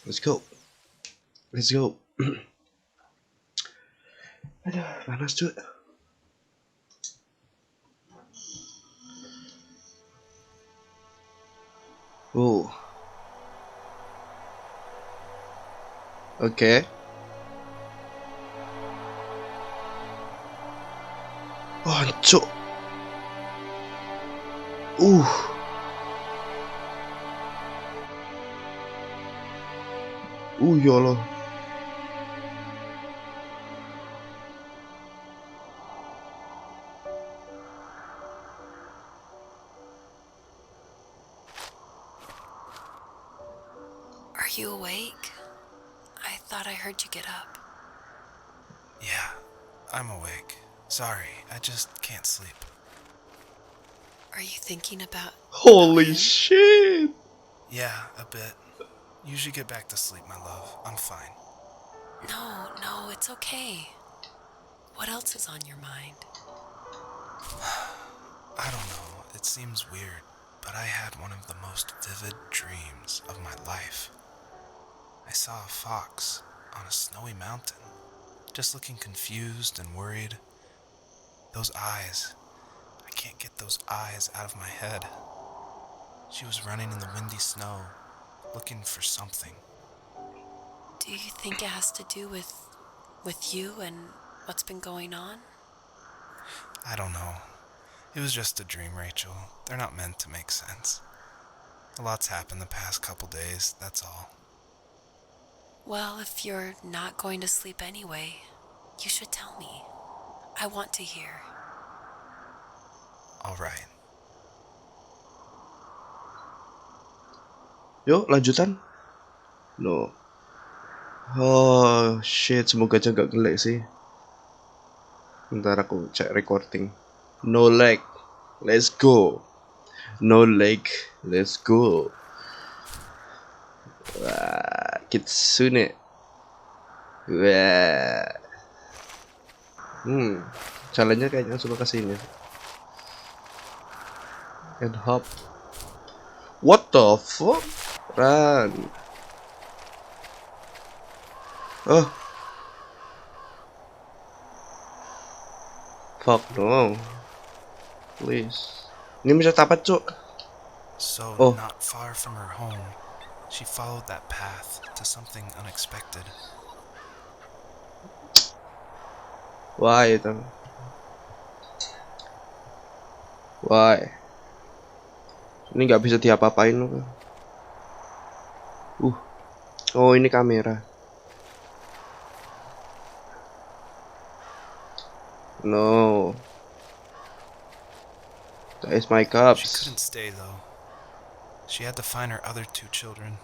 Let's go. Let's go. Aduh, panas cuy. Oh. Oke. Oh, cuk. Ya Allah. Are you awake? I thought I heard you get up. Yeah, I'm awake. Sorry, I just can't sleep. Are you thinking about Holy him? shit. Yeah, a bit. You should get back to sleep, my love. I'm fine. No, it's okay. What else is on your mind? I don't know, it seems weird, but I had one of the most vivid dreams of my life. I saw a fox on a snowy mountain, just looking confused and worried. Those eyes, I can't get those eyes out of my head. She was running in the windy snow, looking for something. Do you think it has to do with you and what's been going on? I don't know. It was just a dream, Rachel. They're not meant to make sense. A lot's happened the past couple days, that's all. Well, if you're not going to sleep anyway, you should tell me. I want to hear. Alright. Yuk, lanjutan. No. Oh, shit. Semoga aja gak nge-lag sih. Bentar aku cek recording. No lag. Let's go. No lag. Let's go. Wah, kitsune. Wah. Jalannya kayaknya suka kesini. And hop. What the fuck? Run. Oh. Fuck no. Please. Ini bisa tapat, cuk. So, Oh. not far from her home, she followed that path to something unexpected. Why itu? Why? Ini nggak bisa diapa-apain loh. Oh, ini kamera. No. That is my She cups. couldn't stay, though. She had to find her other 2 children.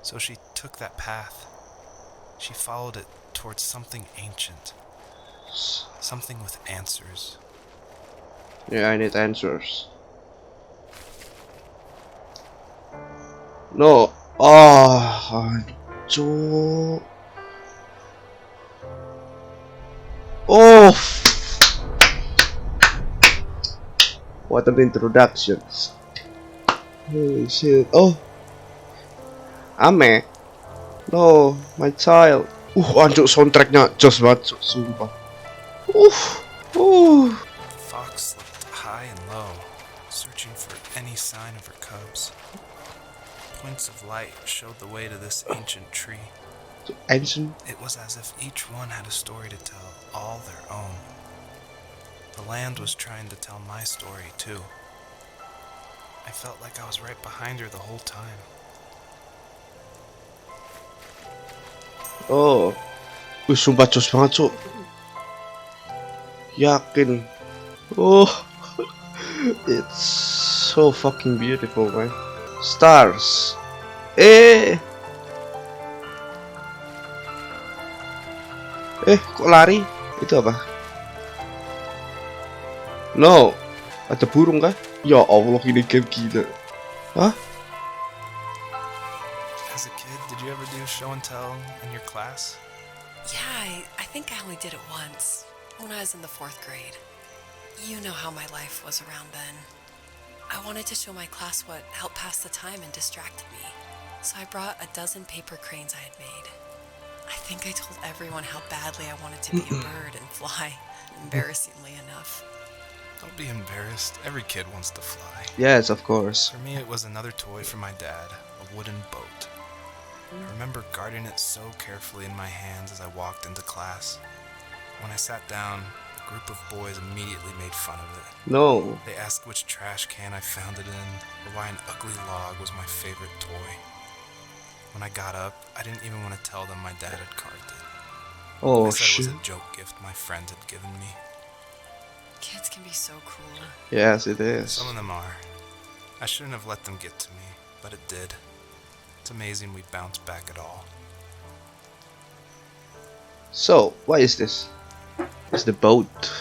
So she took that path. She followed it towards something ancient. Something with answers. Yeah, I need answers. No. Oh, cuk. Oh. What an introduction. Holy shit. Oh. Ame. No, my child. Anjuk soundtracknya jos banget, sumpah. The fox looked high and low, searching for any sign of her cubs. Points of light showed the way to this ancient tree. Ancient. It was as if each one had a story to tell, all their own. The land was trying to tell my story, too. I felt like I was right behind her the whole time. Oh. Sumpah jos banget, cuk. Yakin. Oh. It's so fucking beautiful, man. Stars. Kok lari? Itu apa? No. Ada burung kah? Ya Allah, ini game gila. Hah? As a kid, did you ever do show and tell in your class? Yeah, I think I only did it once, when I was in the 4th grade. You know how my life was around then. I wanted to show my class what helped pass the time and distracted me. So I brought a dozen paper cranes I had made. I think I told everyone how badly I wanted to be a bird and fly, embarrassingly enough. Don't be embarrassed. Every kid wants to fly. Yes, of course. For me, it was another toy from my dad, a wooden boat. I remember guarding it so carefully in my hands as I walked into class. When I sat down, a group of boys immediately made fun of it. No. They asked which trash can I found it in, or why an ugly log was my favorite toy. When I got up, I didn't even want to tell them my dad had carved it. Oh I said shit. it was a joke gift my friend had given me. Kids can be so cruel. Yes, it is. Some of them are. I shouldn't have let them get to me, but it did. It's amazing we bounced back at all. So, what is this? It's the boat.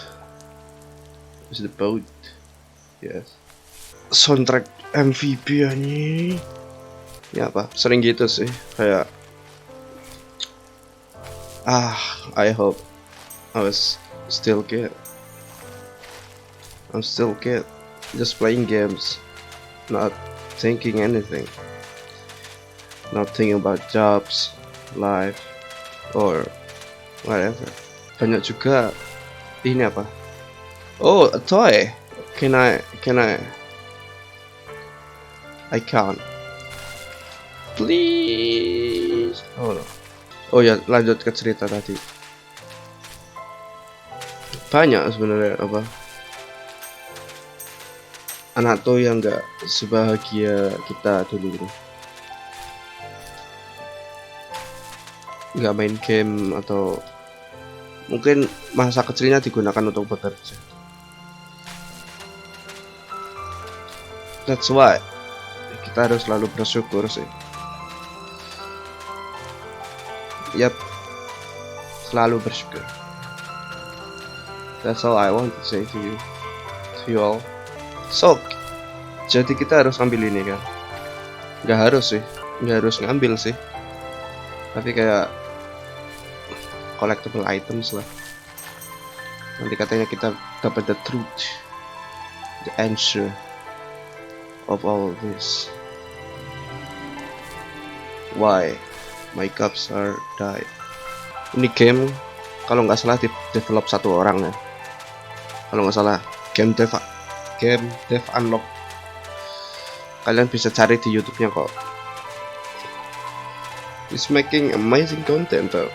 It's the boat. Yes. Soundtrack MVP anjing. Ya apa? Sering gitu sih. Kayak I hope I was still kid. I'm still kid. Just playing games. Not thinking anything. Not thinking about jobs, life, or whatever. Banyak juga ini apa? Oh, a toy. Can I can't. Please. Oh no. Oh ya, lanjut ke cerita tadi. Banyak sebenarnya apa? Anak tuh yang nggak sebahagia kita dulu gitu. Nggak main game atau mungkin masa kecilnya digunakan untuk bekerja. That's why kita harus selalu bersyukur sih. Yap, selalu bersyukur. That's all I want to say to you all. So, jadi kita harus ambil ini kan? Nggak harus ngambil sih. Tapi kayak collectible items lah. Nanti katanya kita dapat the truth, the answer of all this. Why my cups are died. Ini game kalau nggak salah develop satu orang ya. Kalau nggak salah game dev unlock. Kalian bisa cari di YouTube-nya kok. It's making amazing content though.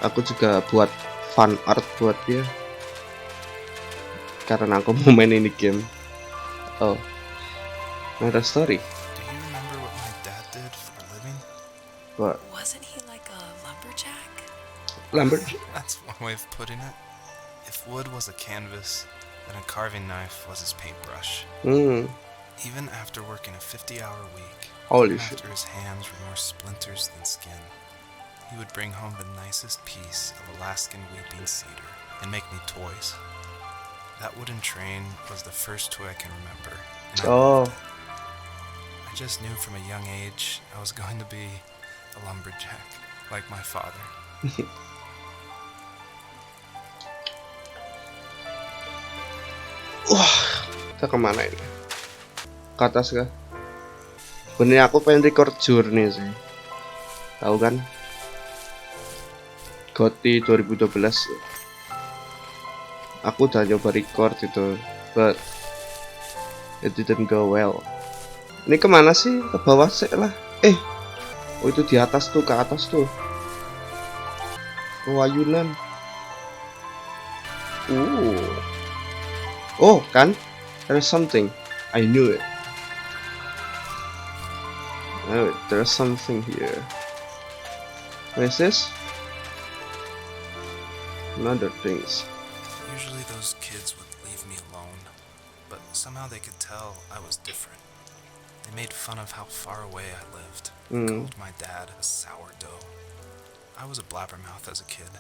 Aku juga buat fan art buat dia karena aku mau main ini game. Oh, another story. Do you remember what my dad did for a living? What? Wasn't he like a lumberjack? Lumberjack? That's one way of putting it. If wood was a canvas, then a carving knife was his paintbrush. Even after working a 50-hour week, Holy shit. after his hands were more splinters than skin, he would bring home the nicest piece of Alaskan weeping cedar and make me toys. That wooden train was the first toy I can remember, and I loved it. I just knew from a young age I was going to be a lumberjack, like my father. Wah, kita kemana ini? Ke atas kah? Bener aku pengen record Journey sih. Tahu kan? GOTY 2012. Aku udah nyoba record itu, but it didn't go well. Ini kemana sih? Ke bawah sih lah. Oh itu di atas tuh, ke atas tuh. Kewayunan. Oh kan? There's something. I knew it. Oh, there's something here. What is this? Another things. Usually those kids would leave me alone, but somehow they could tell I was different. They made fun of how far away I lived, called my dad a sourdough. I was a blabbermouth as a kid,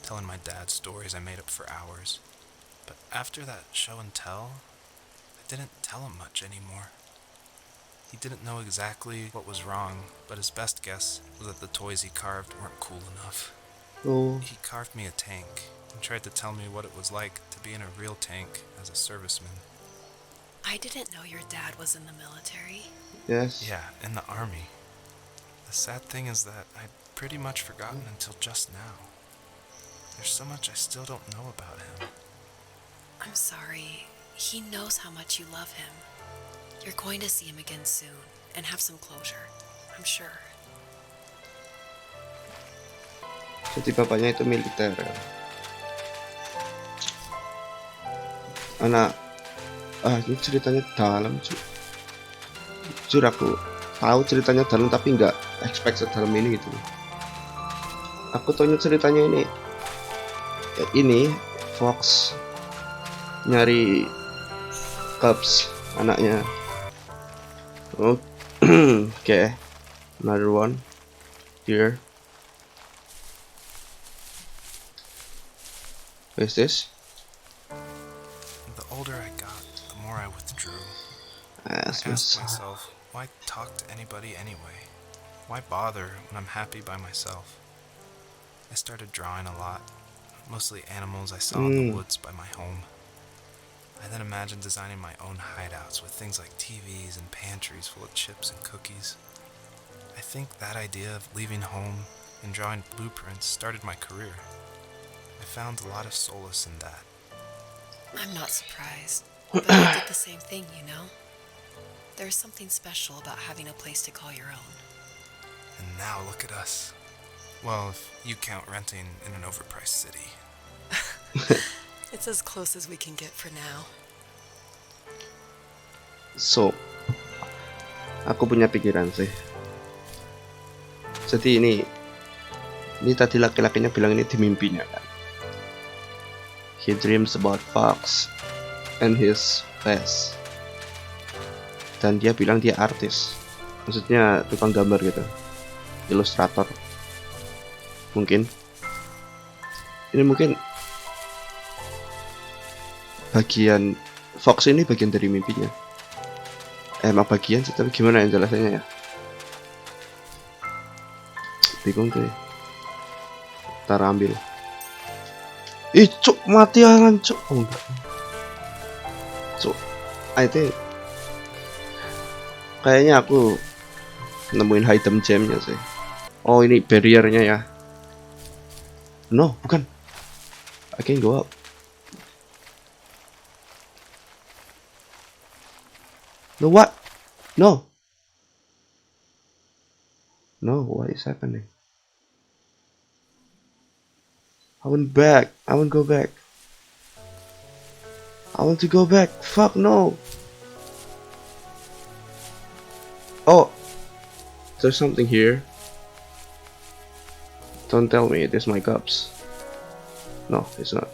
telling my dad stories I made up for hours. But after that show and tell, I didn't tell him much anymore. He didn't know exactly what was wrong, but his best guess was that the toys he carved weren't cool enough. Oh, He carved me a tank and tried to tell me what it was like to be in a real tank as a serviceman. I didn't know your dad was in the military. Yes. Yeah, in the army. The sad thing is that I'd pretty much forgotten until just now. There's so much I still don't know about him. I'm sorry. He knows how much you love him. You're going to see him again soon and have some closure, I'm sure. Jadi bapaknya itu militer ya. Anak, ini ceritanya dalam cu. Jujur aku tahu ceritanya dalam tapi nggak expect sedalam ini gitu. Aku taunya ceritanya ini Fox nyari Cubs anaknya. Oh, okay, another one here. What is this? The older I got, the more I withdrew. I That's asked myself, why talk to anybody anyway? Why bother when I'm happy by myself? I started drawing a lot, mostly animals I saw in the woods by my home. I then imagined designing my own hideouts with things like TVs and pantries full of chips and cookies. I think that idea of leaving home and drawing blueprints started my career. I found a lot of solace in that. I'm not surprised, but I did the same thing, you know? There's something special about having a place to call your own. And now look at us. Well, if you count renting in an overpriced city. It's as close as we can get for now. So, aku punya pikiran sih. Jadi ini tadi laki-lakinya bilang ini di mimpinya kan. He dreams about Fox and his past. Dan dia bilang dia artis. Maksudnya tukang gambar gitu. Ilustrator. Mungkin. Ini mungkin bagian Fox ini bagian dari mimpinya. Emang bagian sih, tapi gimana yang jelasannya ya? Bingung tuh. Ntar ambil. Ih, cuk, mati alan, cuk. Oh enggak. Cuk, I think kayaknya aku nemuin hidden gemnya sih. Oh, ini barriernya ya. No, bukan. I can go up. No, what? No. No, what is happening? I want back. I want to go back. I want to go back. Fuck no. Oh, there's something here. Don't tell me it is my cups. No, it's not.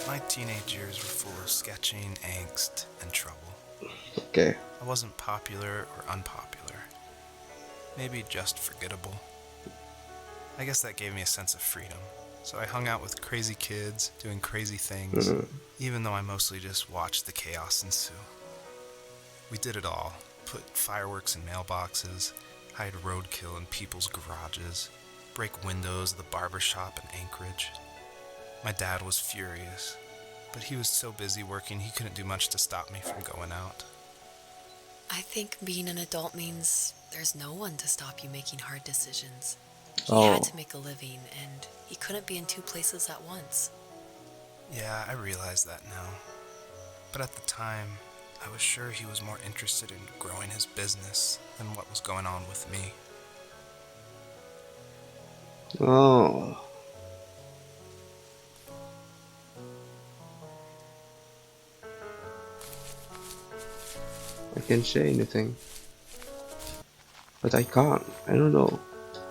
My teenage years were full of sketching, angst, and trouble. Okay. I wasn't popular or unpopular. Maybe just forgettable. I guess that gave me a sense of freedom. So I hung out with crazy kids, doing crazy things, even though I mostly just watched the chaos ensue. We did it all. Put fireworks in mailboxes, hide roadkill in people's garages, break windows of the barber shop in Anchorage. My dad was furious, but he was so busy working he couldn't do much to stop me from going out. I think being an adult means there's no one to stop you making hard decisions. He Oh. had to make a living, and he couldn't be in two places at once. Yeah, I realize that now. But at the time, I was sure he was more interested in growing his business than what was going on with me. Oh. I can't say anything. But I can't. I don't know.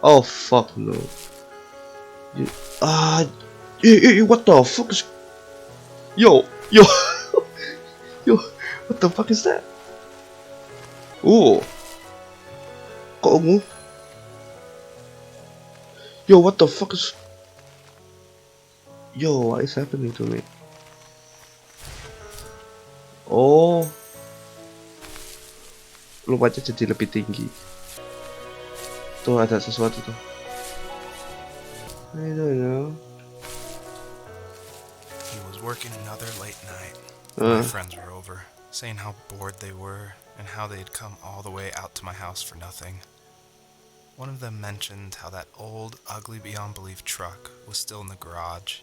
Oh fuck no. You, what the fuck is... Yo, yo, yo, what the fuck is that? Oh. Kok ungu? Yo, what the fuck is... Yo, what is happening to me? Oh. Lupanya jadi lebih tinggi. Tuh ada sesuatu tuh. I don't know. He was working another late night. My friends were over. saying how bored they were and how they'd come all the way out to my house for nothing. One of them mentioned how that old, ugly beyond belief truck was still in the garage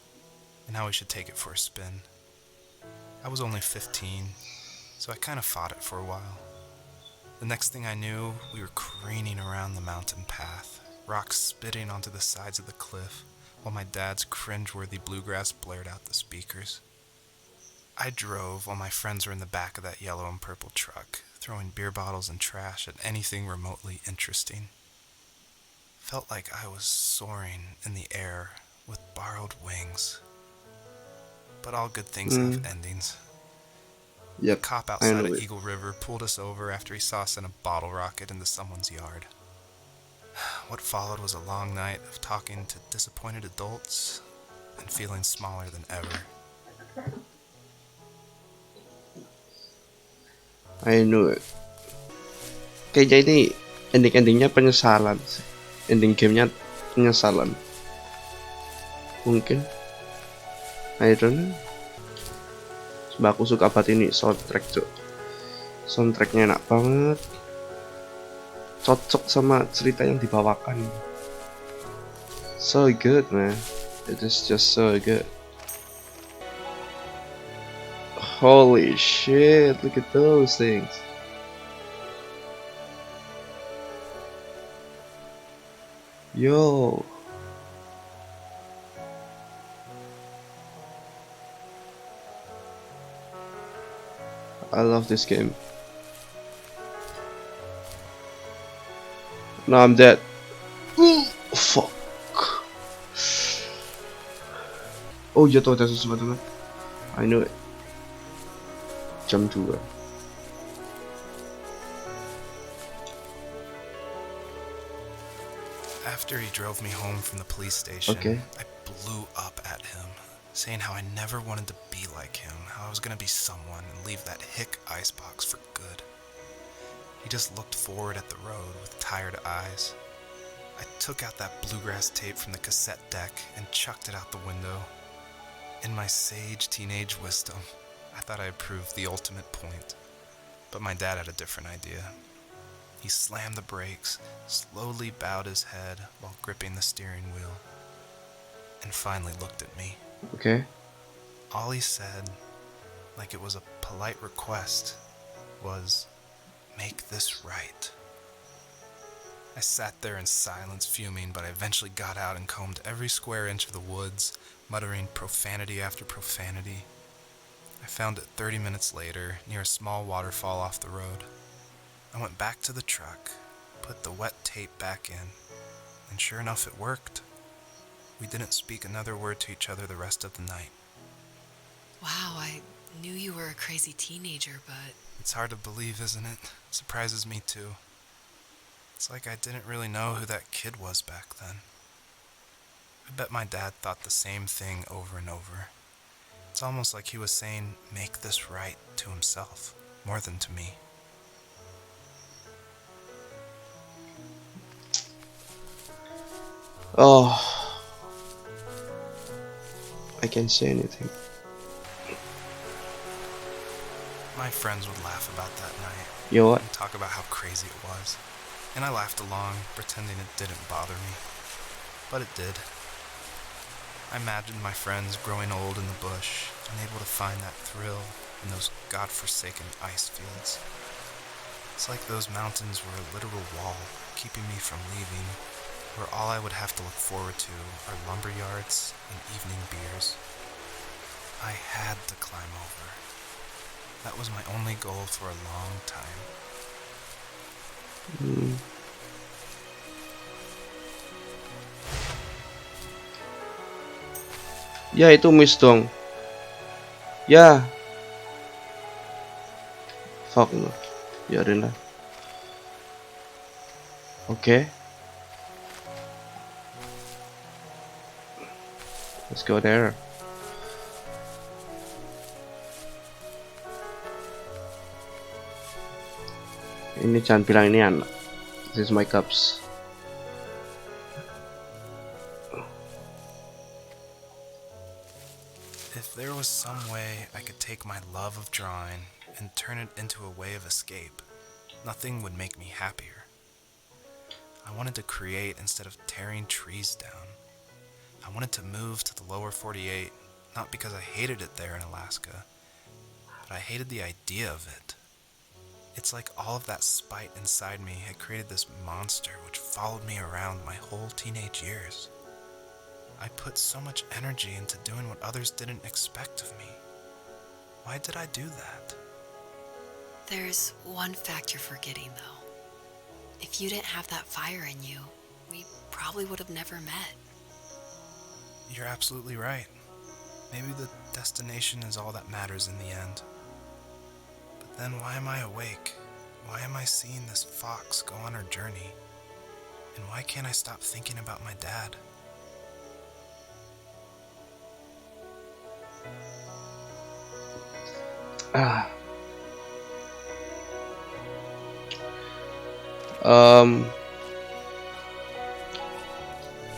and how we should take it for a spin. I was only 15, so I kind of fought it for a while. The next thing I knew, we were careening around the mountain path, rocks spitting onto the sides of the cliff, while my dad's cringeworthy bluegrass blared out the speakers. I drove while my friends were in the back of that yellow and purple truck, throwing beer bottles and trash at anything remotely interesting. Felt like I was soaring in the air with borrowed wings. But all good things have endings. A Yep, cop I outside know of it. Eagle River pulled us over after he saw us in a bottle rocket into someone's yard. What followed was a long night of talking to disappointed adults and feeling smaller than ever. I know it. Kayaknya ini ending-endingnya penyesalan sih. Ending gamenya penyesalan. Mungkin. I don't know. Sebab aku suka banget ini soundtrack cok. Soundtracknya enak banget. Cocok sama cerita yang dibawakan. So good man. It is just so good. Holy shit, look at those things. Yo. I love this game. No, I'm dead. Fuck. Oh, jatuh ada sesuatu kan? I knew it. Jam 2. After he drove me home from the police station, Okay. I blew up at him, saying how I never wanted to be like him, how I was going to be someone and leave that hick icebox for good. He just looked forward at the road with tired eyes. I took out that bluegrass tape from the cassette deck and chucked it out the window. In my sage teenage wisdom, I thought I had proved the ultimate point. But my dad had a different idea. He slammed the brakes, slowly bowed his head while gripping the steering wheel, and finally looked at me. Okay. All he said, like it was a polite request, was, "Make this right." I sat there in silence, fuming, but I eventually got out and combed every square inch of the woods, muttering profanity after profanity. I found it 30 minutes later, near a small waterfall off the road. I went back to the truck, put the wet tape back in, and sure enough it worked. We didn't speak another word to each other the rest of the night. Wow, I knew you were a crazy teenager, but It's hard to believe, isn't it? It surprises me too. It's like I didn't really know who that kid was back then. I bet my dad thought the same thing over and over. It's almost like he was saying, "Make this right," to himself, more than to me. Oh. I can't say anything. My friends would laugh about that night You know what? and talk about how crazy it was. And I laughed along, pretending it didn't bother me. But it did. I imagined my friends growing old in the bush, unable to find that thrill in those godforsaken ice fields. It's like those mountains were a literal wall, keeping me from leaving, where all I would have to look forward to are lumber yards and evening beers. I had to climb over. That was my only goal for a long time. Ya itu miss dong. Ya. Fuck no. Biarin lah. Oke. Let's go there. Ini jangan bilang ini anak. This is my cups. If there was some way I could take my love of drawing and turn it into a way of escape. Nothing would make me happier. I wanted to create instead of tearing trees down. I wanted to move to the lower 48, not because I hated it there in Alaska, but I hated the idea of it. It's like all of that spite inside me had created this monster which followed me around my whole teenage years. I put so much energy into doing what others didn't expect of me. Why did I do that? There's one fact you're forgetting, though. If you didn't have that fire in you, we probably would have never met. You're absolutely right. Maybe the destination is all that matters in the end. But then why am I awake? Why am I seeing this fox go on her journey? And why can't I stop thinking about my dad? Ah.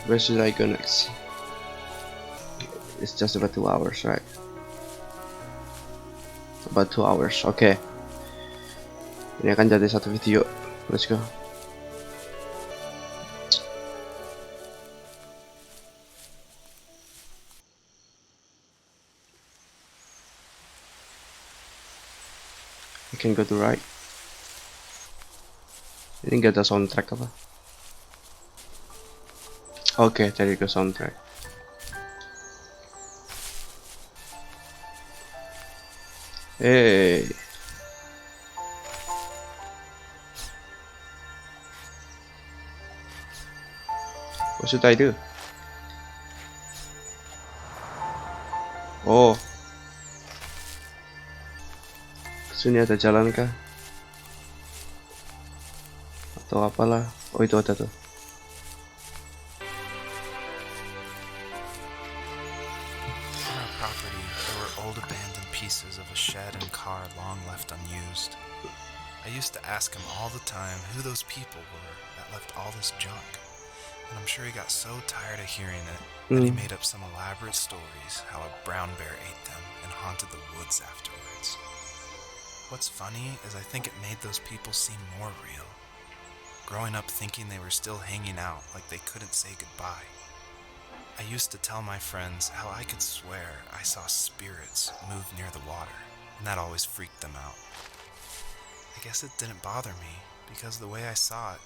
Where should I go next? It's just about 2 hours, right? About 2 hours, oke. Ini akan jadi satu video. Let's go. I can go to right. Ini gak ada soundtrack apa? Oke, cari ke soundtrack. Hey. What should I do? Oh. Sini ada jalan kah? Atau apalah? Oh, itu ada tuh. On our property, there were old abandoned pieces of a shed and car long left unused. I used to ask him all the time who those people were that left all this junk, and I'm sure he got so tired of hearing it that he made up some elaborate stories how a brown bear ate them and haunted the woods afterwards. What's funny is I think it made those people seem more real. Growing up thinking they were still hanging out like they couldn't say goodbye. I used to tell my friends how I could swear I saw spirits move near the water, and that always freaked them out. I guess it didn't bother me, because the way I saw it,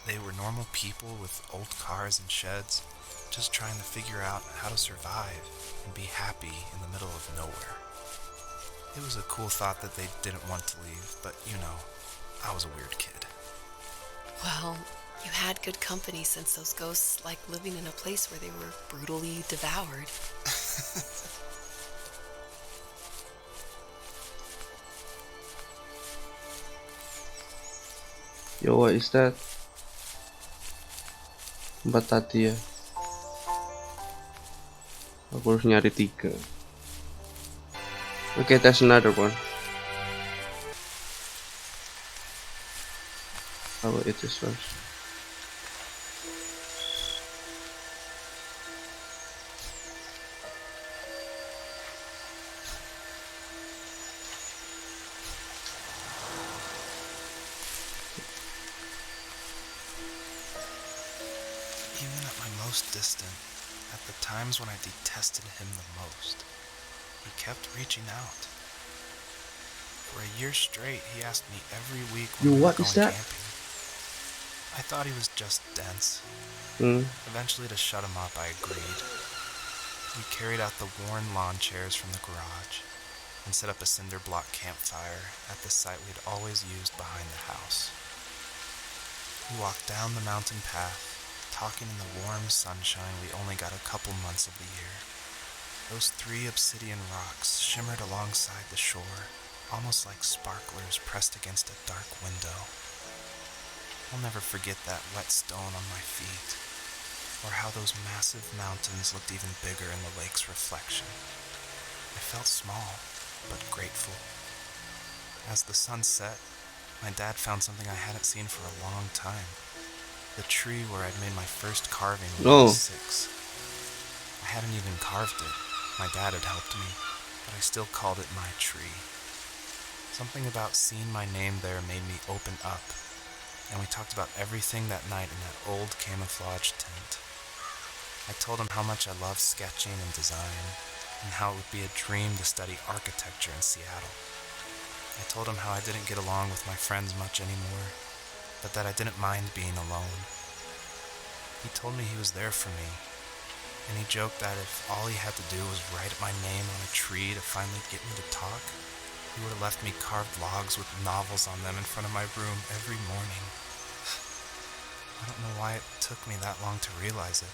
they were normal people with old cars and sheds, just trying to figure out how to survive and be happy in the middle of nowhere. It was a cool thought that they didn't want to leave, but you know, I was a weird kid. Well, you had good company since those ghosts like living in a place where they were brutally devoured. Yo, what is that? Tempat tadi ya. Aku harus nyari 3. Okay, there's another one. I will eat this first. Even at my most distant, at the times when I detested him the most, he kept reaching out. For a year straight, he asked me every week when we were What is going that? camping. I thought he was just dense. Eventually, to shut him up, I agreed. We carried out the worn lawn chairs from the garage and set up a cinder block campfire at the site we'd always used behind the house. We walked down the mountain path, talking in the warm sunshine we only got a couple months of the year. Those 3 obsidian rocks shimmered alongside the shore, almost like sparklers pressed against a dark window. I'll never forget that wet stone on my feet, or how those massive mountains looked even bigger in the lake's reflection. I felt small, but grateful. As the sun set, my dad found something I hadn't seen for a long time. The tree where I'd made my first carving when I was 6. I hadn't even carved it. My dad had helped me, but I still called it my tree. Something about seeing my name there made me open up, and we talked about everything that night in that old camouflage tent. I told him how much I love sketching and design, and how it would be a dream to study architecture in Seattle. I told him how I didn't get along with my friends much anymore, but that I didn't mind being alone. He told me he was there for me, and he joked that if all he had to do was write my name on a tree to finally get me to talk, he would have left me carved logs with novels on them in front of my room every morning. I don't know why it took me that long to realize it,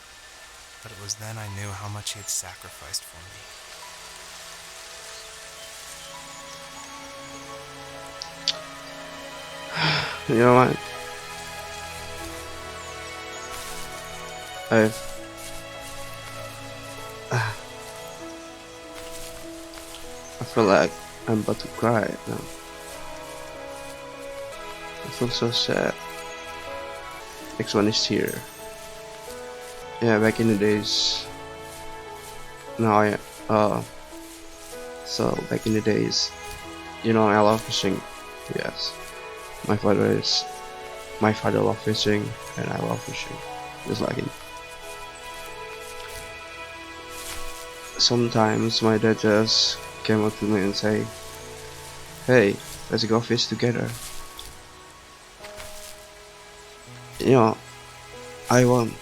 but it was then I knew how much he had sacrificed for me. You know what? I feel like I'm about to cry now. I feel so sad. Next one is here. Yeah, back in the days. Now so back in the days, I love fishing. Yes, my father loved fishing, and I love fishing, just like him. Sometimes my dad just came up to me and say, "Hey, let's go fish together." I won't.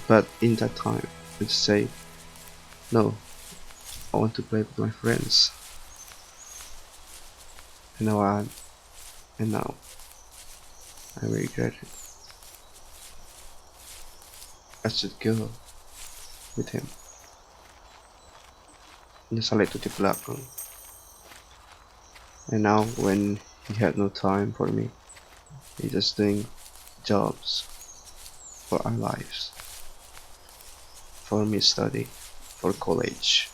But in that time, I just say, "No, I want to play with my friends." And now I regret it. I should go with him. Nyesal itu di belakang. And now when he had no time for me, he just doing jobs for our lives. For me study, for college.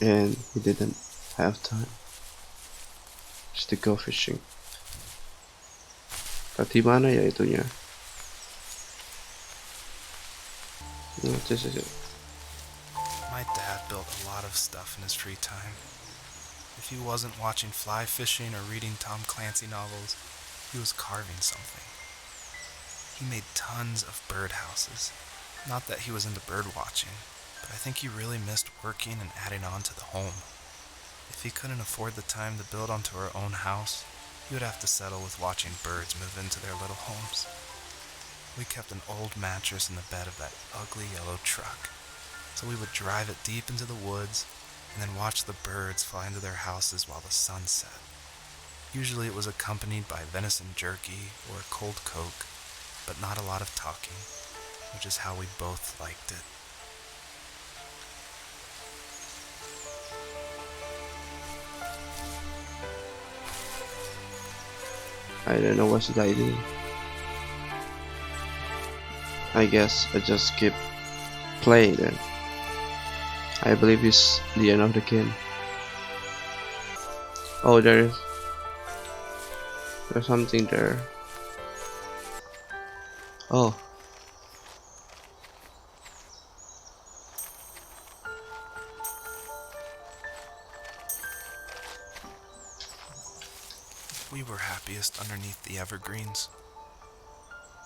And he didn't have time just to go fishing. Tapi mana ya itunya? This is it. My dad built a lot of stuff in his free time. If he wasn't watching fly fishing or reading Tom Clancy novels, he was carving something. He made tons of birdhouses. Not that he was into bird watching, but I think he really missed working and adding on to the home. If he couldn't afford the time to build onto our own house, he would have to settle with watching birds move into their little homes. We kept an old mattress in the bed of that ugly yellow truck, so we would drive it deep into the woods and then watch the birds fly into their houses while the sun set. Usually it was accompanied by venison jerky or a cold Coke, but not a lot of talking, which is how we both liked it. I don't know what should I do. I guess I just keep playing then. I believe it's the end of the game. Oh, there's something there. Oh. We were happiest underneath the evergreens.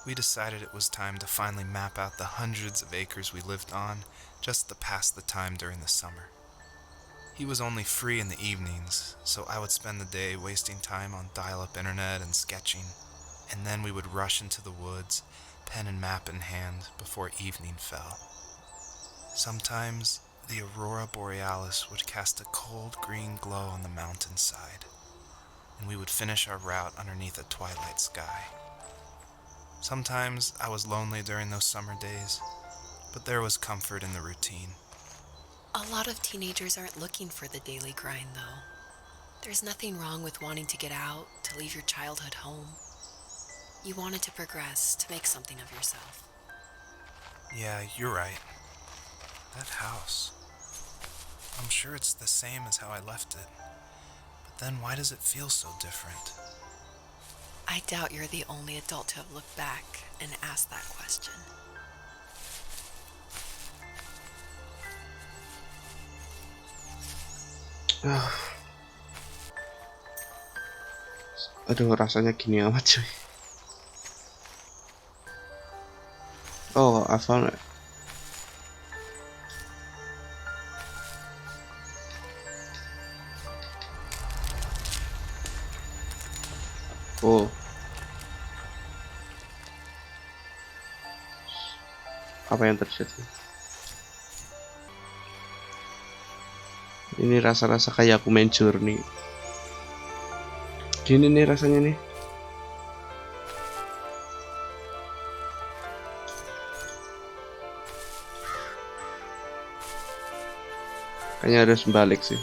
We decided it was time to finally map out the hundreds of acres we lived on just to pass the time during the summer. He was only free in the evenings, so I would spend the day wasting time on dial-up internet and sketching, and then we would rush into the woods, pen and map in hand, before evening fell. Sometimes the aurora borealis would cast a cold green glow on the mountainside, and we would finish our route underneath a twilight sky. Sometimes I was lonely during those summer days, but there was comfort in the routine. A lot of teenagers aren't looking for the daily grind, though. There's nothing wrong with wanting to get out, to leave your childhood home. You wanted to progress, to make something of yourself. Yeah, you're right. That house. I'm sure it's the same as how I left it. But then why does it feel so different? I doubt you're the only adult to have looked back and asked that question. Ah, aduh rasanya gini amat cuy. Oh, I found it. Oh, apa yang terjadi? Ini rasa-rasa kayak aku main Journey. Gini nih rasanya nih. Kayaknya harus balik sih.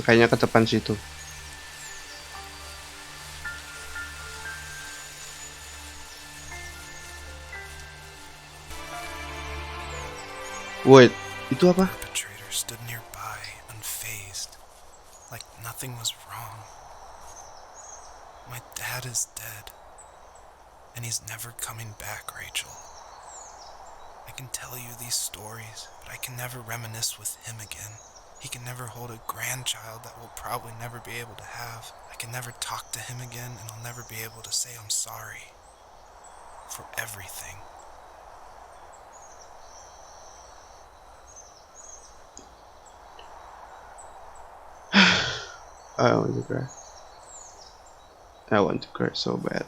Kayaknya ke depan situ. Wait, itu apa? Perpetrator stood nearby, unfazed, like nothing was wrong. My dad is dead, and he's never coming back, Rachel. I can tell you these stories, but I can never reminisce with him again. He can never hold a grandchild that we'll probably never be able to have. I can never talk to him again, and I'll never be able to say I'm sorry for everything. I want to cry. I want to cry so bad.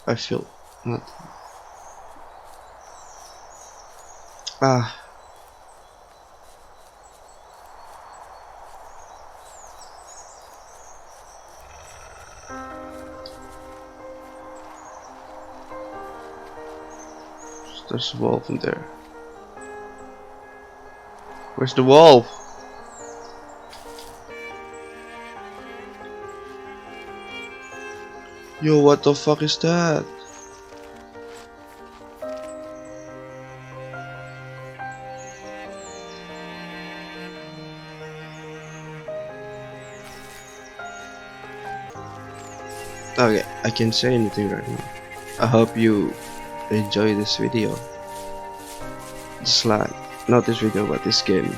I feel not. Ah, there's a wolf in there. Where's the wolf? Yo, what the fuck is that? Okay, I can't say anything right now. I hope you enjoy this video. Just like, not this video, but this game.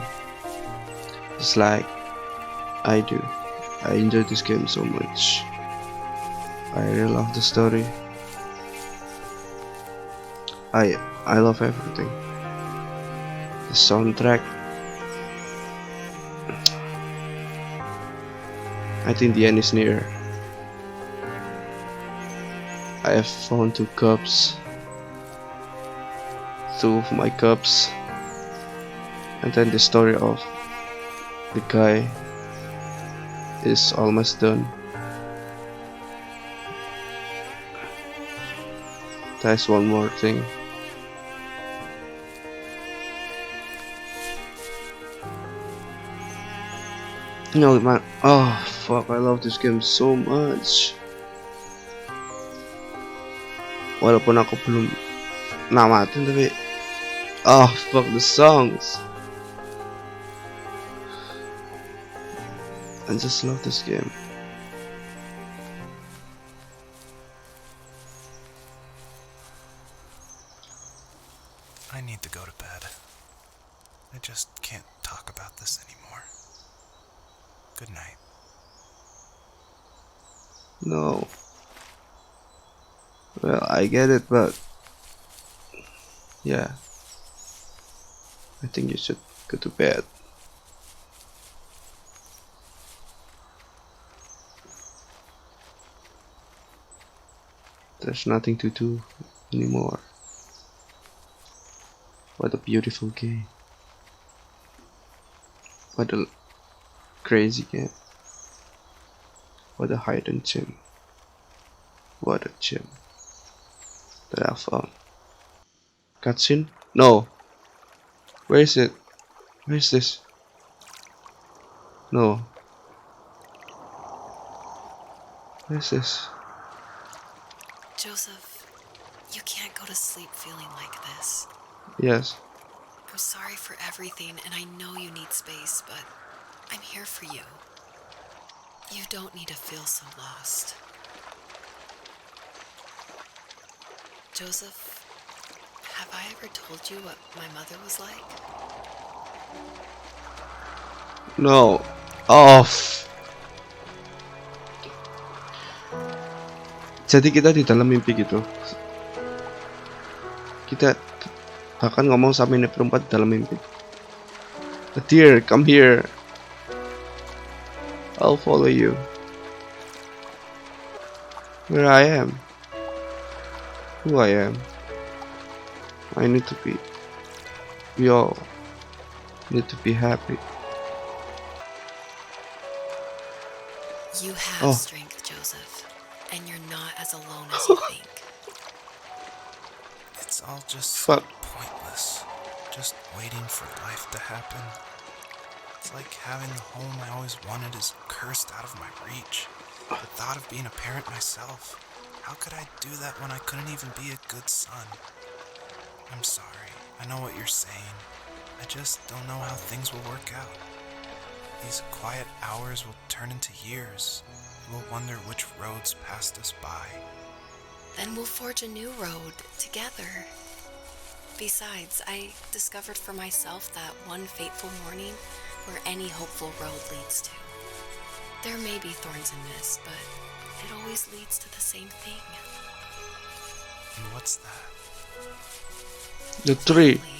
Just like I do. I enjoy this game so much. I really love the story. I love everything. The soundtrack. I think the end is near. I have found two cups. Two of my cups. And then the story of the guy is almost done. There's one more thing. No man, oh fuck, I love this game so much. Walaupun aku belum namatin tapi oh fuck the songs. I just love this game. I need to go to bed. I just can't talk about this anymore. Good night. No. Well, I get it, but yeah. I think you should go to bed. There's nothing to do anymore. What a beautiful game. What a crazy game. What a hidden gem. What a gem that I found. Cutscene? No. Where is it? Where is this? No. Where is this? Joseph, you can't go to sleep feeling like this. Yes. I'm sorry for everything, and I know you need space, but I'm here for you. You don't need to feel so lost. Joseph, have I ever told you what my mother was like? No. Off. Jadi kita di dalam mimpi gitu. Kita bahkan ngomong sama ini perempuan di dalam mimpi. Dear, come here. I'll follow you. Where I am. Who I am. I need to be. We all need to be happy. You have strength, Joseph, and you're not as alone as you think. It's all just Fuck. so pointless. Just waiting for life to happen. It's like having the home I always wanted is cursed out of my reach. The thought of being a parent myself. How could I do that when I couldn't even be a good son? I'm sorry. I know what you're saying. I just don't know how things will work out. These quiet hours will turn into years. We'll wonder which roads passed us by. Then we'll forge a new road together. Besides, I discovered for myself that one fateful morning where any hopeful road leads to. There may be thorns in this, but it always leads to the same thing. And what's that? The tree. Family.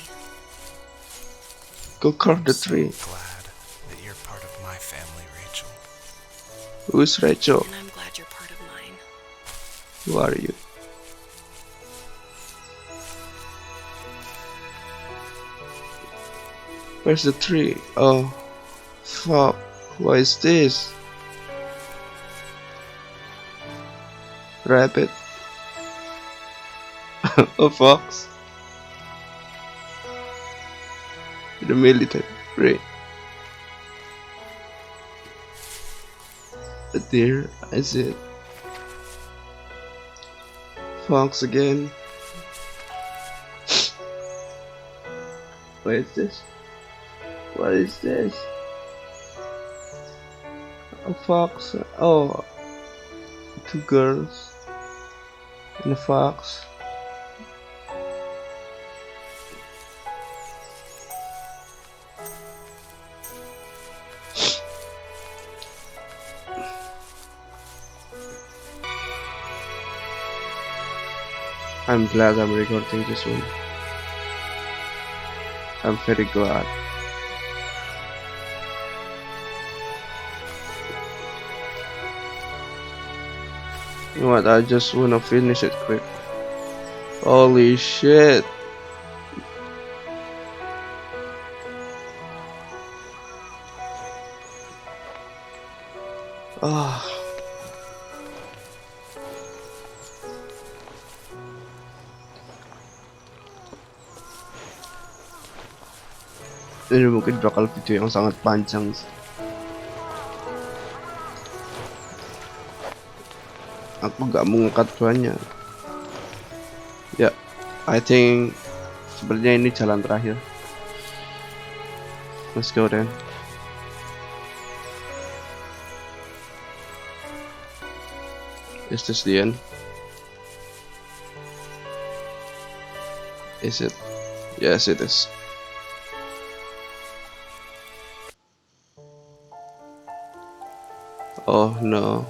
Go carve the So tree. glad that you're part of my family, Rachel. Who's Rachel? And I'm glad you're part of mine. Who are you? Where's the tree? Oh, fuck. What is this? Rabbit? A fox? The military. A deer, I said. Fox again. What is this? What is this? A fox. Oh, two girls and a fox. I'm glad I'm recording this one. I'm very glad. You know what? I just wanna finish it quick. Holy shit! Ah. Ini mungkin bakal video yang sangat panjang sih. Aku gak mau ngekat banyak. Ya, I think sebenarnya ini jalan terakhir. Let's go then. Is this the end? Is it? Yes, it is. Oh no.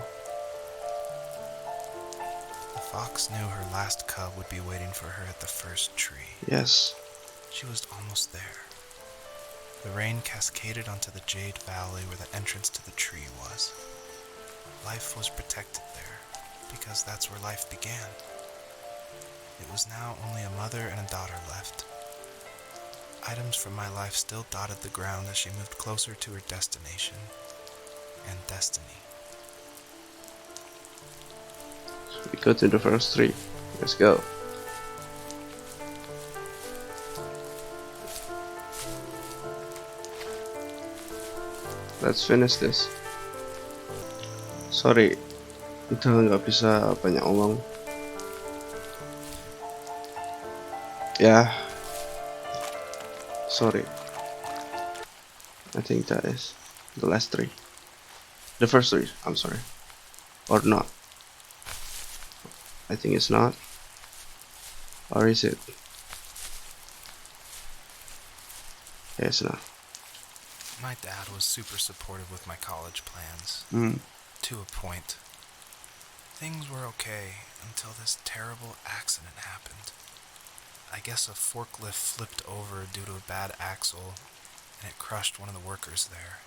The fox knew her last cub would be waiting for her at the first tree. Yes. She was almost there. The rain cascaded onto the jade valley where the entrance to the tree was. Life was protected there, because that's where life began. It was now only a mother and a daughter left. Items from my life still dotted the ground as she moved closer to her destination and destiny. We go to the first tree. Let's go. Let's finish this. Sorry, udah nggak bisa banyak ngomong. Yeah. Sorry. I think that is the last tree. The first tree, I'm sorry. Or not. I think it's not. Or is it? Yeah, it's not. My dad was super supportive with my college plans, Mm. to a point. Things were okay until this terrible accident happened. I guess a forklift flipped over due to a bad axle, and it crushed one of the workers there.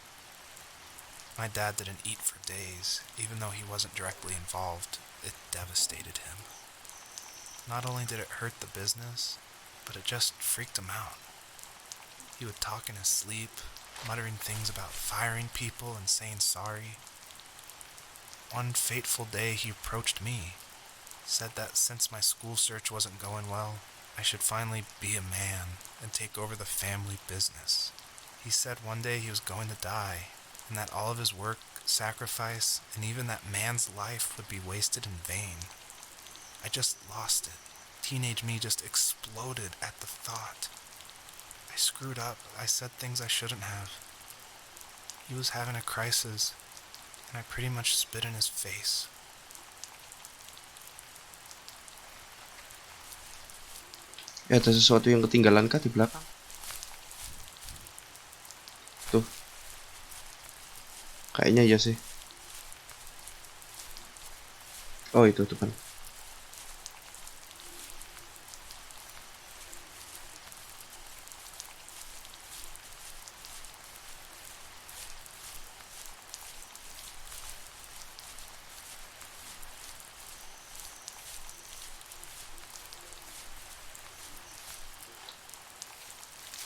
My dad didn't eat for days, even though he wasn't directly involved. It devastated him. Not only did it hurt the business, but it just freaked him out. He would talk in his sleep, muttering things about firing people and saying sorry. One fateful day he approached me, said that since my school search wasn't going well, I should finally be a man and take over the family business. He said one day he was going to die, and that all of his work, sacrifice, and even that man's life would be wasted in vain. I just lost it. Teenage me just exploded at the thought. I screwed up. I said things I shouldn't have. He was having a crisis, and I pretty much spit in his face. Ya, ada sesuatu yang ketinggalan kah di belakang? Tuh. Kayaknya iya sih. Oh, itu depan.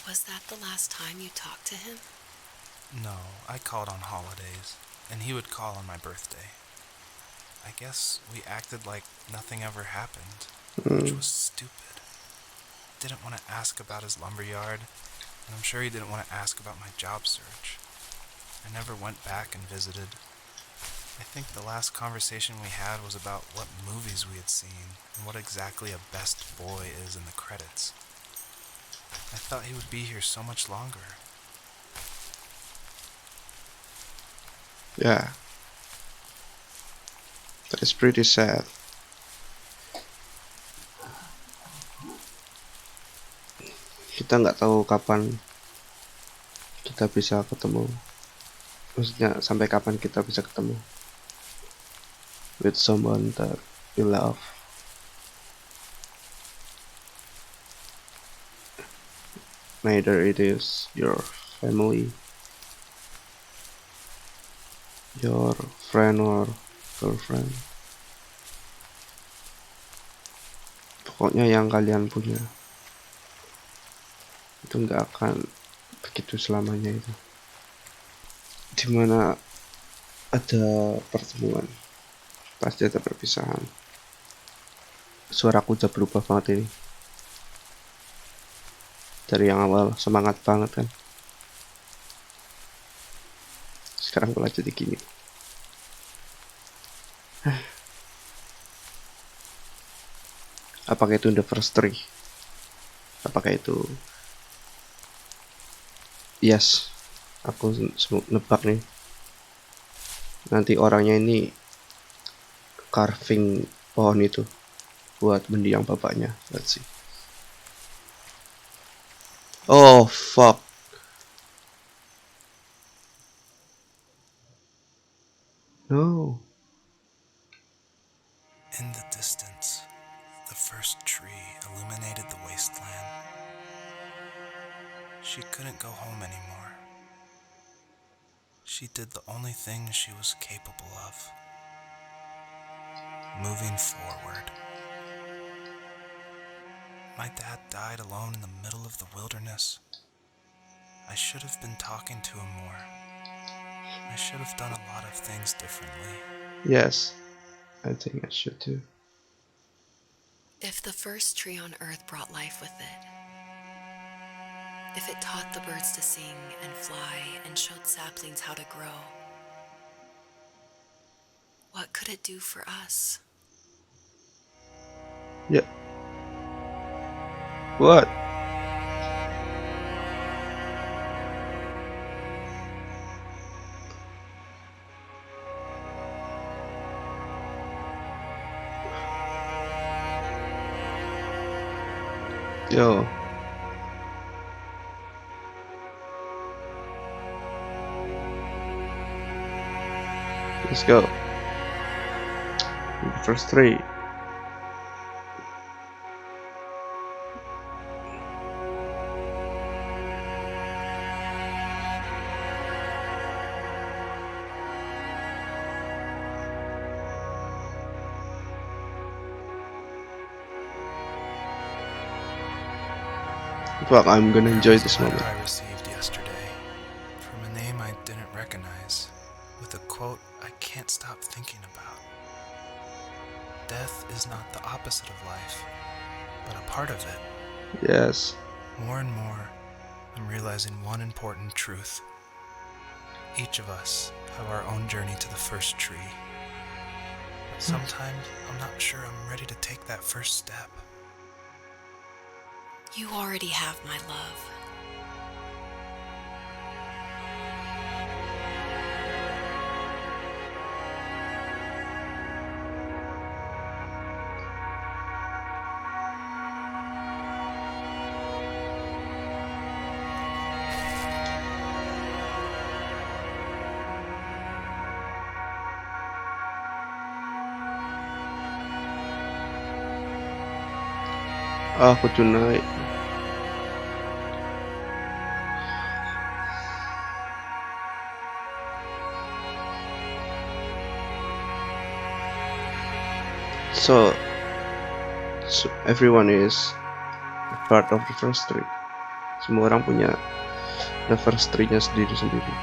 Was that the last time you talked to him? No, I called on holidays, and he would call on my birthday. I guess we acted like nothing ever happened, which Hmm. was stupid. Didn't want to ask about his lumberyard, and I'm sure he didn't want to ask about my job search. I never went back and visited. I think the last conversation we had was about what movies we had seen and what exactly a best boy is in the credits. I thought he would be here so much longer. Yeah. That is pretty sad. Kita nggak tahu kapan kita bisa ketemu. Maksudnya sampai kapan kita bisa ketemu with someone that you love. Neither it is your family, your friend or girlfriend. Pokoknya yang kalian punya itu nggak akan begitu selamanya itu. Dimana ada pertemuan, pasti ada perpisahan. Suaraku udah berubah banget ini. Dari yang awal semangat banget kan. Sekarang malah jadi gini. Apakah itu the first tree? Apakah itu yes? Aku nebak nih. Nanti orangnya ini carving pohon itu buat mendiang bapaknya. Let's see. Oh fuck. No. In the distance, the first tree illuminated the wasteland. She couldn't go home anymore. She did the only thing she was capable of. Moving forward. My dad died alone in the middle of the wilderness. I should have been talking to him more. I should have done a lot of things differently. Yes, I think I should too. If the first tree on earth brought life with it, if it taught the birds to sing and fly and showed saplings how to grow, what could it do for us? Yeah. What? Yo. Let's go. The first three. Fuck, I'm gonna There enjoy was this a letter moment. I received yesterday from a name I didn't recognize, with a quote I can't stop thinking about. Death is not the opposite of life, but a part of it. Yes. More and more, I'm realizing one important truth. Each of us have our own journey to the first tree. But sometimes I'm not sure I'm ready to take that first step. You already have my love. Aku tonight. So everyone is a part of the first tree. Semua orang punya the first tree-nya sendiri-sendiri.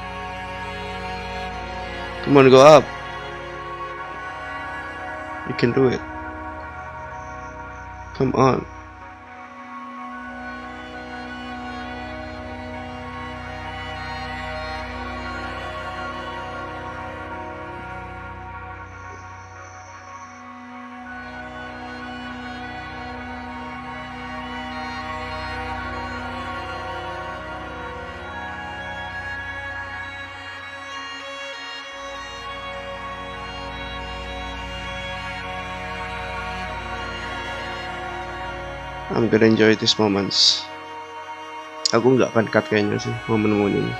Come on, go up. You can do it. Come on. I'm gonna enjoy these moments. Aku nggak akan cut kayaknya sih momen-momen ini.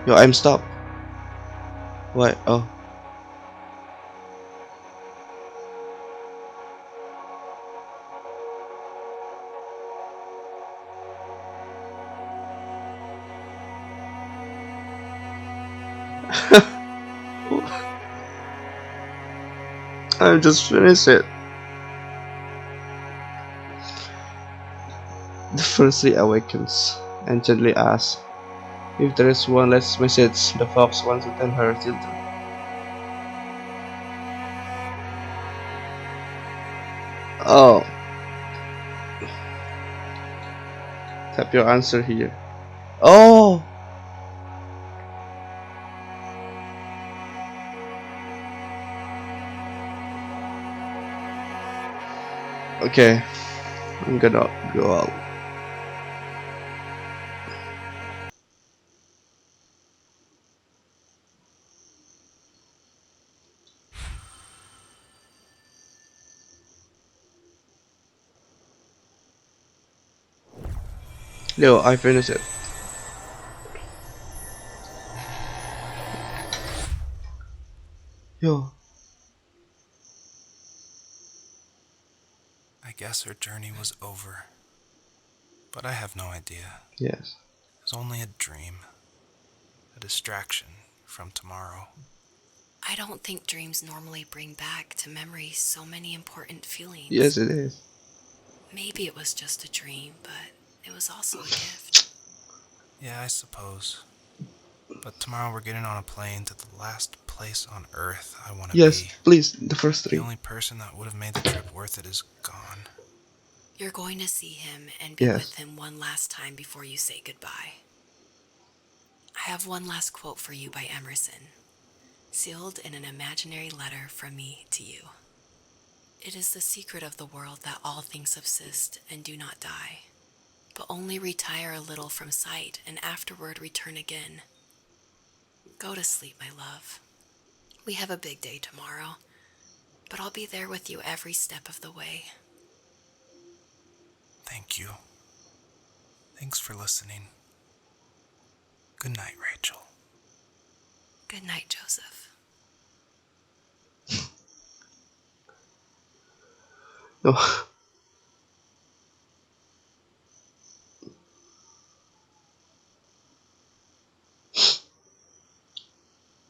Yo, I'm stop. Why? Oh. I just finished it. The first tree awakens and gently asks if there is one last message the fox wants to tell her children. Oh, tap your answer here. Oh, okay. I'm gonna go out. Yo, I finished it. Yo, I guess her journey was over, but I have no idea. yes. It was only a dream, a distraction from tomorrow. I don't think dreams normally bring back to memory so many important feelings. Yes, it is. Maybe it was just a dream, but it was also a gift. Yeah, I suppose. But tomorrow we're getting on a plane to the last place on Earth I want to Yes, be. please, the first The three. only person that would have made the trip worth it is gone. You're going to see him and be Yes. with him one last time before you say goodbye. I have one last quote for you by Emerson, sealed in an imaginary letter from me to you. It is the secret of the world that all things subsist and do not die, but only retire a little from sight and afterward return again. Go to sleep, my love. We have a big day tomorrow, but I'll be there with you every step of the way. Thank you. Thanks for listening. Good night, Rachel. Good night, Joseph. No.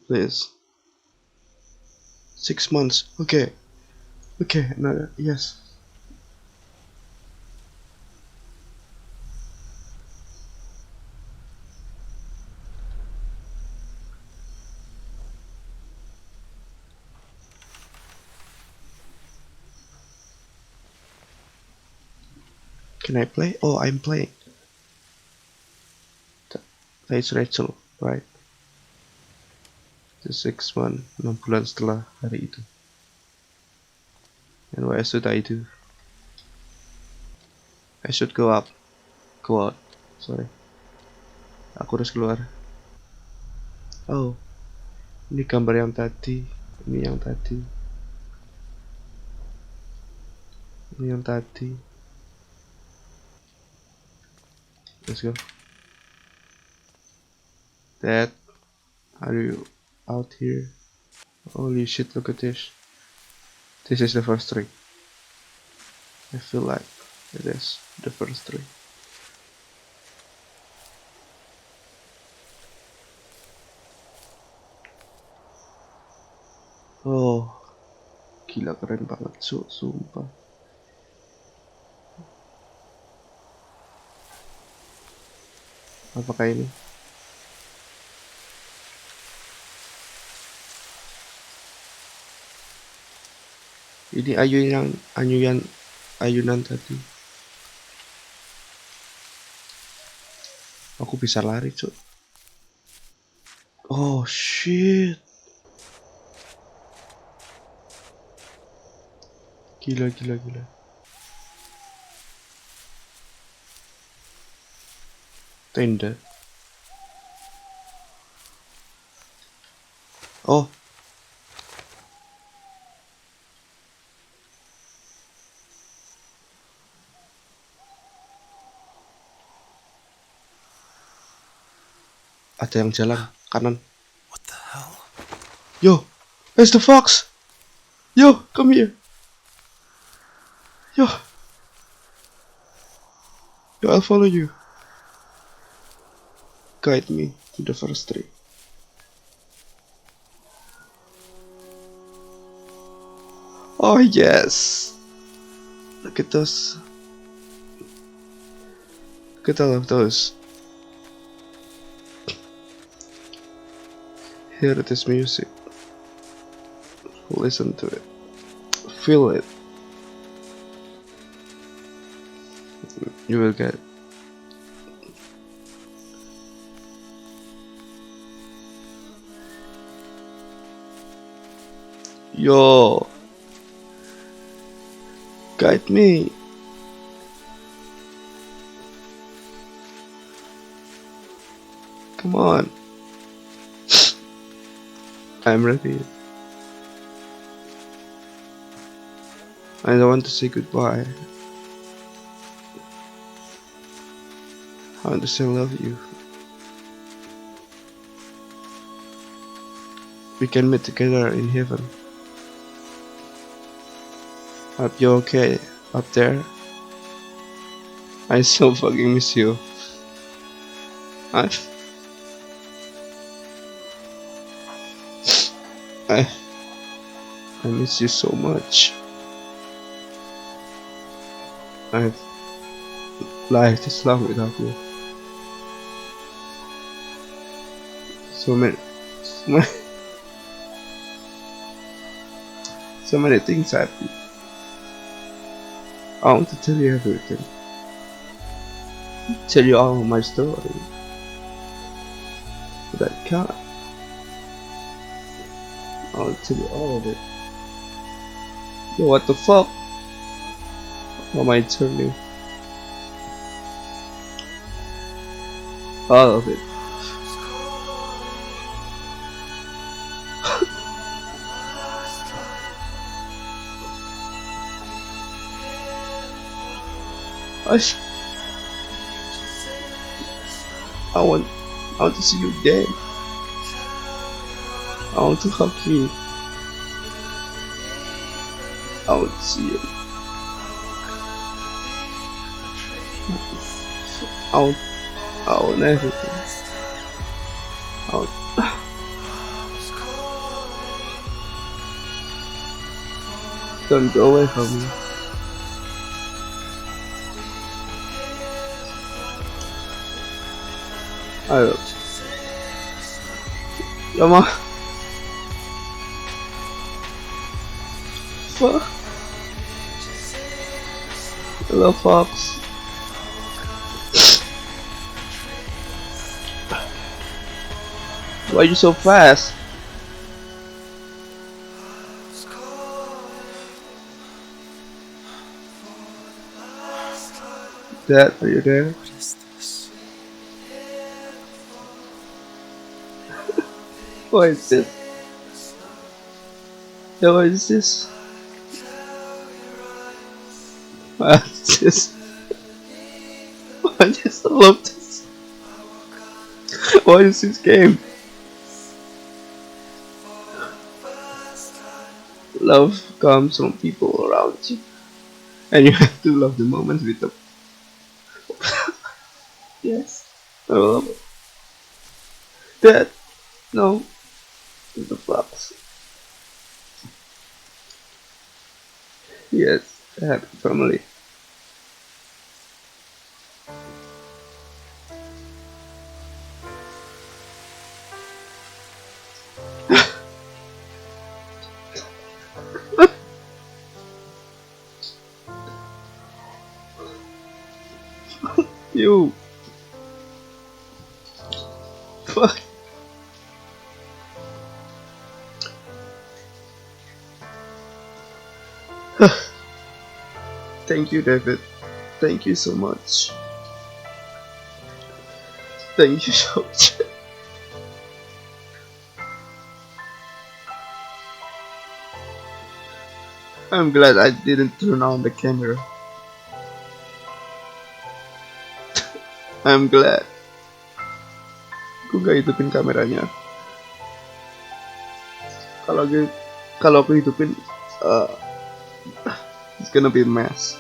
Please. 6 months. Okay. Okay, no, yes. Can I play? Oh, I'm playing. That's Rachel, right? The 6 month, 6 bulan setelah hari itu. And what should I do? I should go up. Go out. Sorry. Aku harus keluar. Oh, ini gambar yang tadi. Ini yang tadi. Ini yang tadi. Let's go. Dad, are you out here? Holy shit, look at this. This is the first tree. I feel like it is the first tree. Oh, gila keren banget, sumpah. Apakah ini? Ini ayunan tadi. Aku bisa lari, cuy. Oh shit. Gila. Tenda. Oh. Ada yang jalan kanan. What the hell? Yo, it's the fox. Yo, come here. Yo, I'll follow you. Guide me to the first tree. Oh yes. Look at those. Look at all of those. Hear this music. Listen to it. Feel it. You will get. Yo. Guide me. Come on. I'm ready. I don't want to say goodbye. I want to say I love you. We can meet together in heaven. Are you okay up there? I so fucking miss you. I I miss you so much. I life is long without you. So many, so many, so many things happen. I want to tell you everything. Tell you all of my story. But I can't. I want to tell you all of it. Yo, what the fuck? What am I telling you? All of it. I, sh- I want to see you again. I want to hug you. I want to see you. I want everything. I want, don't go away from me. I love you. Come on. Fuck. Hello, Fox. Why are you so fast? Dad, are you there? What is this? What is this? Yeah, what is this? What is this? I just love this. What is this game? Love comes from people around you, and you have to love the moment with them. Yes, I love it. Dad, no, the fox. Yes, a happy family. You. Fuck. Thank you, David. Thank you so much. Thank you so much. I'm glad I didn't turn on the camera. I'm glad. Aku gak hidupin kameranya. Kalau gue, kalau aku hidupin, uh, it's gonna be a mess.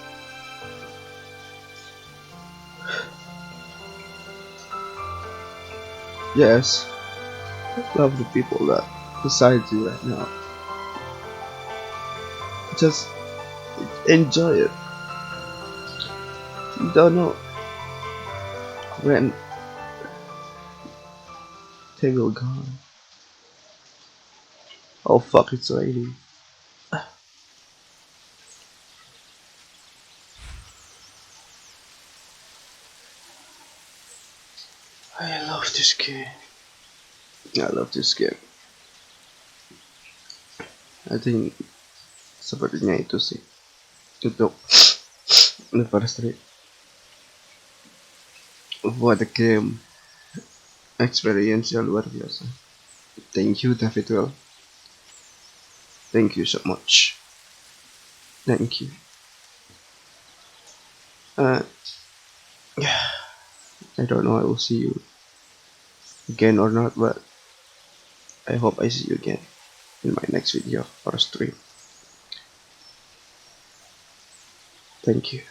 Yes, love the people that beside you right now. Just enjoy it. You don't know when they will gone. Oh fuck, it's raining. I love this game. I love this game. I think sepertinya itu sih untuk anniversary. What a game. Experience yang luar biasa. Thank you, David Will. Thank you so much. Thank you. Yeah, I don't know I will see you again or not, but I hope I see you again in my next video or stream. Thank you.